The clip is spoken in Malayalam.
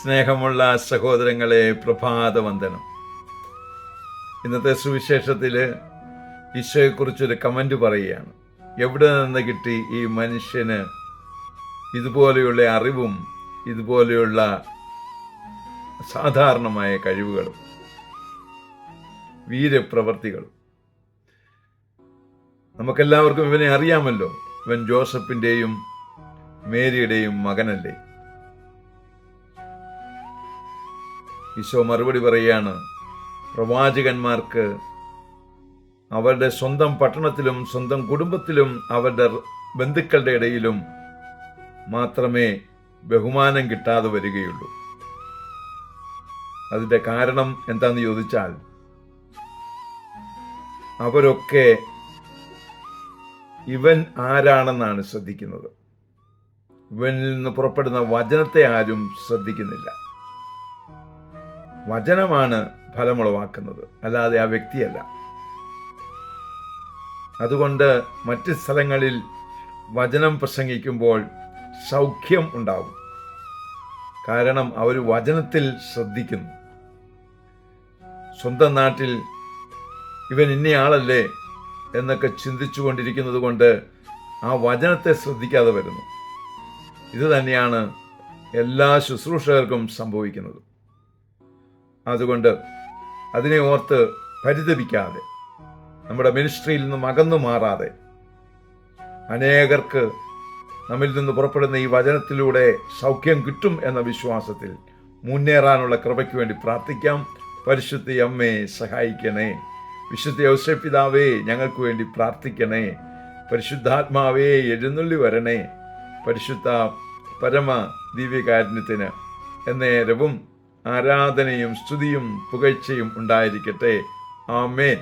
സ്നേഹമുള്ള സഹോദരങ്ങളെ, പ്രഭാതവന്ദനം. ഇന്നത്തെ സുവിശേഷത്തിൽ ഈശോയെക്കുറിച്ചൊരു കമൻറ്റ് പറയുകയാണ്. എവിടെ നിന്ന് കിട്ടി ഈ മനുഷ്യന് ഇതുപോലെയുള്ള അറിവും ഇതുപോലെയുള്ള സാധാരണമായ കഴിവുകളും വീരപ്രവർത്തികളും? നമുക്കെല്ലാവർക്കും ഇവനെ അറിയാമല്ലോ. ഇവൻ ജോസഫിൻ്റെയും മേരിയുടെയും മകനല്ലേ? ഈശോ മറുപടി പറയുകയാണ്, പ്രവാചകന്മാർക്ക് അവരുടെ സ്വന്തം പട്ടണത്തിലും സ്വന്തം കുടുംബത്തിലും അവരുടെ ബന്ധുക്കളുടെ ഇടയിലും മാത്രമേ ബഹുമാനം കിട്ടാതെ വരികയുള്ളൂ. അതിൻ്റെ കാരണം എന്താണെന്ന് ചോദിച്ചാൽ, അവരൊക്കെ ഇവൻ ആരാണെന്നാണ് ശ്രദ്ധിക്കുന്നത്. ഇവനിൽ നിന്ന് പുറപ്പെടുന്ന വചനത്തെ ആരും ശ്രദ്ധിക്കുന്നില്ല. വചനമാണ് ഫലമുളവാക്കുന്നത്, അല്ലാതെ ആ വ്യക്തിയല്ല. അതുകൊണ്ട് മറ്റ് സ്ഥലങ്ങളിൽ വചനം പ്രസംഗിക്കുമ്പോൾ സൗഖ്യം ഉണ്ടാവും. കാരണം അവർ വചനത്തിൽ ശ്രദ്ധിക്കുന്നു. സ്വന്തം നാട്ടിൽ ഇവൻ ഇന്നയാളല്ലേ എന്നൊക്കെ ചിന്തിച്ചു കൊണ്ടിരിക്കുന്നത് കൊണ്ട് ആ വചനത്തെ ശ്രദ്ധിക്കാതെ വരുന്നു. ഇത് തന്നെയാണ് എല്ലാ ശുശ്രൂഷകർക്കും സംഭവിക്കുന്നത്. അതുകൊണ്ട് അതിനെ ഓർത്ത് പരിതപിക്കാതെ, നമ്മുടെ മിനിസ്ട്രിയിൽ നിന്നും അകന്നു മാറാതെ, അനേകർക്ക് നമ്മിൽ നിന്ന് പുറപ്പെടുന്ന ഈ വചനത്തിലൂടെ സൗഖ്യം കിട്ടും എന്ന വിശ്വാസത്തിൽ മുന്നേറാനുള്ള കൃപയ്ക്ക് വേണ്ടി പ്രാർത്ഥിക്കാം. പരിശുദ്ധ അമ്മേ സഹായിക്കണേ. വിശുദ്ധ ഔസേപ്പ് പിതാവേ ഞങ്ങൾക്ക് വേണ്ടി പ്രാർത്ഥിക്കണേ. പരിശുദ്ധാത്മാവേ എഴുന്നള്ളി വരണേ. പരിശുദ്ധ പരമ ദിവ്യകാരുണ്യത്തിന് എന്നേരവും ആരാധനയും സ്തുതിയും പുകഴ്ചയും ഉണ്ടായിരിക്കട്ടെ. ആമേൻ.